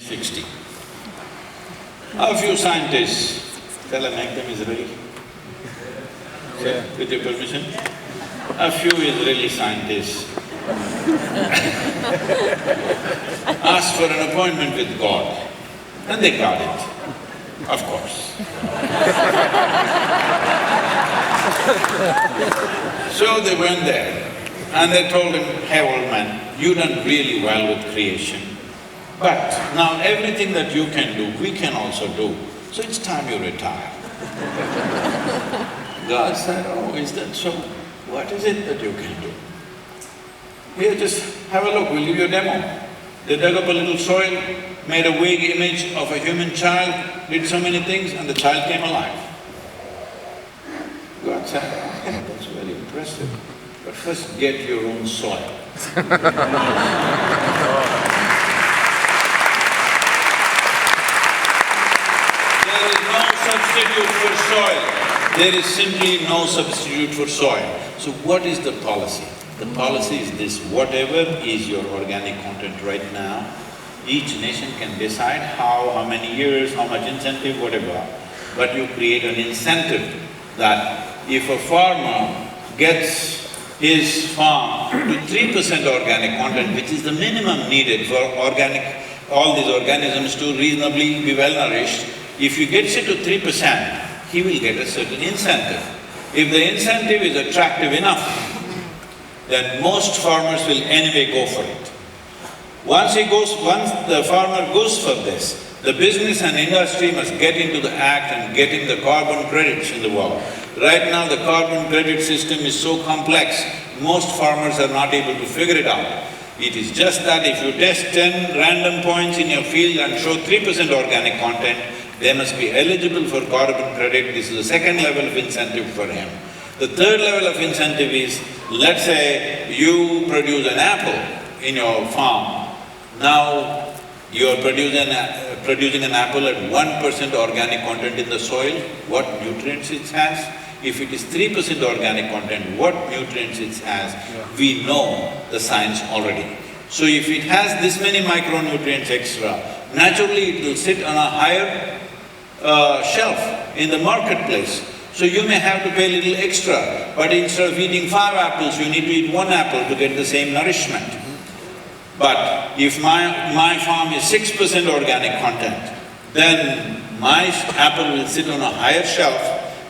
60. A few scientists, shall I make them Israeli? Yeah. With your permission? A few Israeli scientists asked for an appointment with God, and they got it, of course. So they went there, and they told him, "Hey old man, you done really well with creation, but now everything that you can do, we can also do, so it's time you retire." God said, "Oh, is that so? What is it that you can do? Here, just have a look, we'll give you a demo." They dug up a little soil, made a vague image of a human child, did so many things, and the child came alive. God said, "Okay, that's very impressive, but first get your own soil." There is no substitute for soil. There is simply no substitute for soil. So what is the policy? The policy is this: whatever is your organic content right now, each nation can decide how many years, how much incentive, whatever, but you create an incentive that if a farmer gets his farm to 3% organic content, which is the minimum needed for all these organisms to reasonably be well nourished, if he gets it to 3%, he will get a certain incentive. If the incentive is attractive enough, then most farmers will anyway go for it. Once the farmer goes for this, the business and industry must get into the act and get in the carbon credits in the world. Right now the carbon credit system is so complex, most farmers are not able to figure it out. It is just that if you test 10 random points in your field and show 3% organic content, they must be eligible for carbon credit. This is the second level of incentive for him. The third level of incentive is, let's say you produce an apple in your farm. Now you are producing an apple at 1% organic content in the soil. What nutrients it has? If it is 3% organic content, what nutrients it has? We know the science already. So if it has this many micronutrients extra, naturally it will sit on a higher shelf in the marketplace. So you may have to pay a little extra, but instead of eating 5 apples, you need to eat 1 apple to get the same nourishment. But if my farm is 6% organic content, then my apple will sit on a higher shelf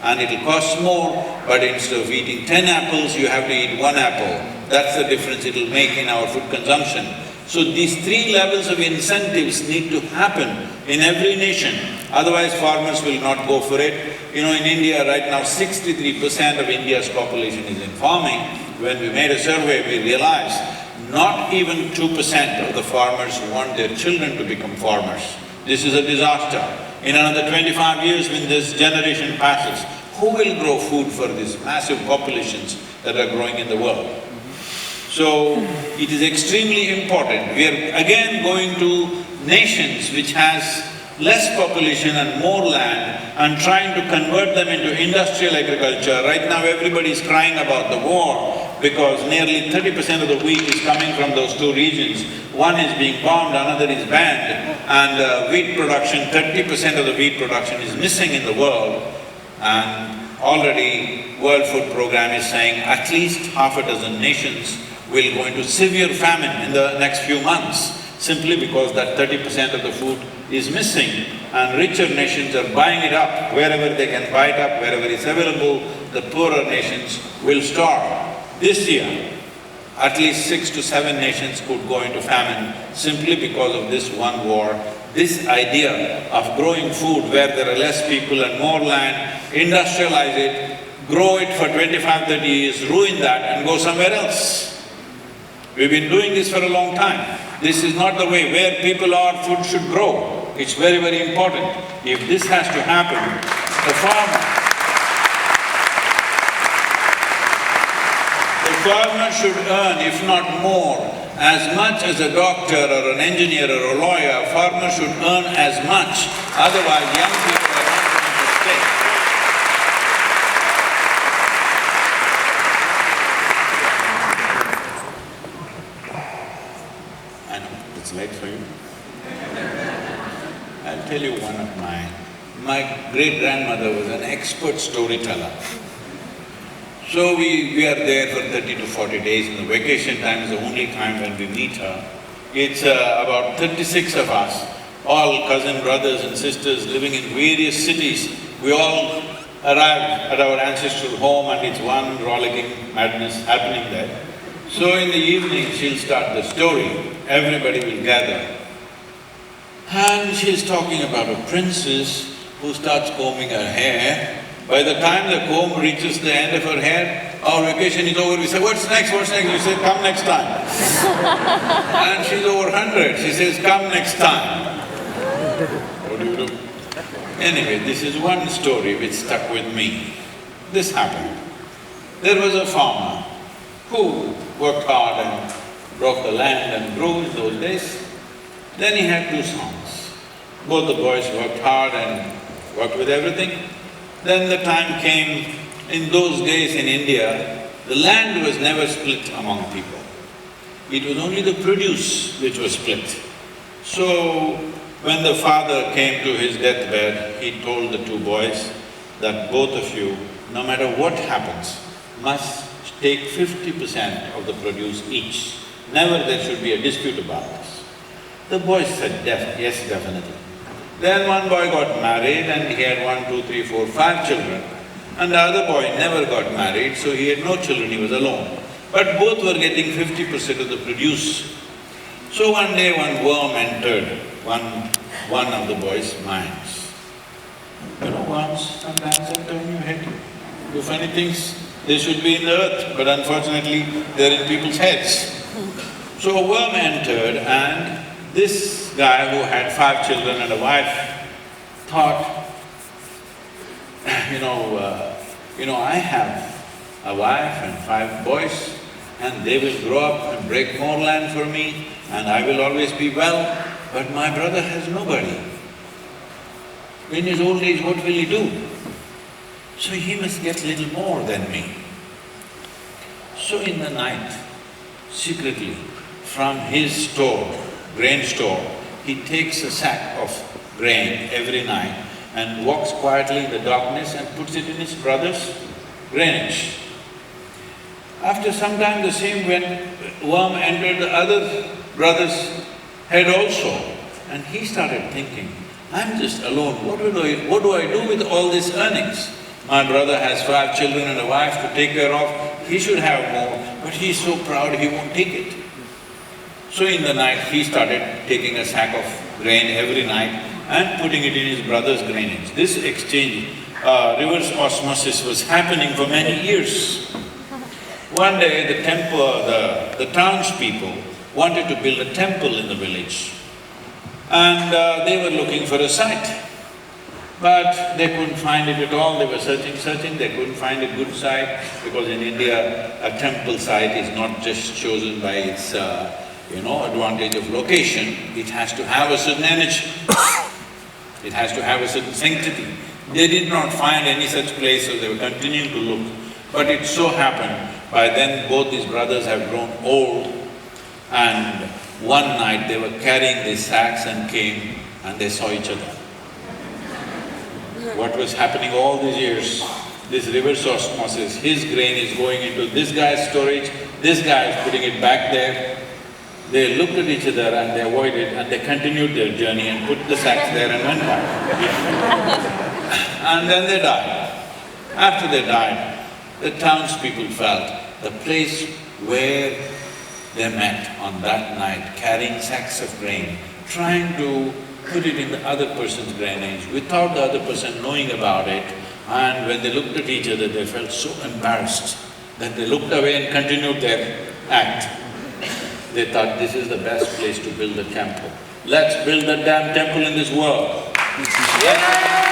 and it will cost more, but instead of eating 10 apples, you have to eat 1 apple. That's the difference it will make in our food consumption. So these 3 levels of incentives need to happen in every nation, otherwise farmers will not go for it. You know, in India right now, 63% of India's population is in farming. When we made a survey, we realized not even 2% of the farmers want their children to become farmers. This is a disaster. In another 25 years, when this generation passes, who will grow food for these massive populations that are growing in the world? So it is extremely important. We are again going to nations which has less population and more land and trying to convert them into industrial agriculture. Right now everybody is crying about the war because nearly 30% of the wheat is coming from those 2 regions. One is being bombed, another is banned, and wheat production, 30% of the wheat production is missing in the world. And already World Food Program is saying at least half a dozen nations will go into severe famine in the next few months, simply because that 30% of the food is missing, and richer nations are buying it up wherever they can buy it up, wherever it's available. The poorer nations will starve. This year, at least 6 to 7 nations could go into famine simply because of this one war. This idea of growing food where there are less people and more land, industrialize it, grow it for 25, 30 years, ruin that and go somewhere else. We've been doing this for a long time. This is not the way. Where people are, food should grow. It's very, very important. If this has to happen, the farmer should earn, if not more, as much as a doctor or an engineer or a lawyer. A farmer should earn as much. Otherwise, young people are not going to stay. I know, it's late for you. I'll tell you one of mine. My great-grandmother was an expert storyteller. So we are there for 30 to 40 days, and the vacation time is the only time when we meet her. It's about 36 of us, all cousin brothers and sisters living in various cities. We all arrive at our ancestral home, and it's one rollicking madness happening there. So in the evening, she'll start the story. Everybody will gather. And she's talking about a princess who starts combing her hair. By the time the comb reaches the end of her hair, our vacation is over. We say, what's next, what's next? We say, come next time. And she's over 100. She says, come next time. What do you do? Anyway, this is one story which stuck with me. This happened. There was a farmer who worked hard and broke the land and grew in those days. Then he had two sons. Both the boys worked hard and worked with everything. Then the time came, in those days in India, the land was never split among people. It was only the produce which was split. So when the father came to his deathbed, he told the two boys that both of you, no matter what happens, must take 50% of the produce each. Never there should be a dispute about this. The boys said, yes, definitely. Then one boy got married and he had 1, 2, 3, 4, 5 children. And the other boy never got married, so he had no children, he was alone. But both were getting 50% of the produce. So one day one worm entered one of the boys' minds. You know, worms sometimes turn your head. Do funny things. They should be in the earth, but unfortunately they're in people's heads. So a worm entered, and this guy who had 5 children and a wife thought, I have a wife and 5 boys, and they will grow up and break more land for me, and I will always be well, but my brother has nobody. In his old age, what will he do? So he must get little more than me. So in the night, secretly, from his store, grain store, he takes a sack of grain every night and walks quietly in the darkness and puts it in his brother's granage. After some time, the same worm entered the other brother's head also, and he started thinking, I'm just alone, what do I do with all these earnings? My brother has 5 children and a wife to take care of, he should have more, but he's so proud he won't take it. So in the night, he started taking a sack of grain every night and putting it in his brother's granage. This exchange, reverse osmosis, was happening for many years. One day, the townspeople wanted to build a temple in the village, and they were looking for a site. But they couldn't find it at all. They were searching, they couldn't find a good site, because in India, a temple site is not just chosen by its advantage of location. It has to have a certain energy. It has to have a certain sanctity. They did not find any such place, so they were continuing to look. But it so happened, by then both these brothers have grown old, and one night they were carrying these sacks and came and they saw each other. What was happening all these years, this reverse osmosis, his grain is going into this guy's storage, this guy is putting it back there. They looked at each other and they avoided, and they continued their journey and put the sacks there and went back. And then they died. After they died, the townspeople felt the place where they met on that night, carrying sacks of grain, trying to put it in the other person's granage without the other person knowing about it, and when they looked at each other, they felt so embarrassed that they looked away and continued their act. They thought, this is the best place to build a temple. Let's build a damn temple in this world. Yeah.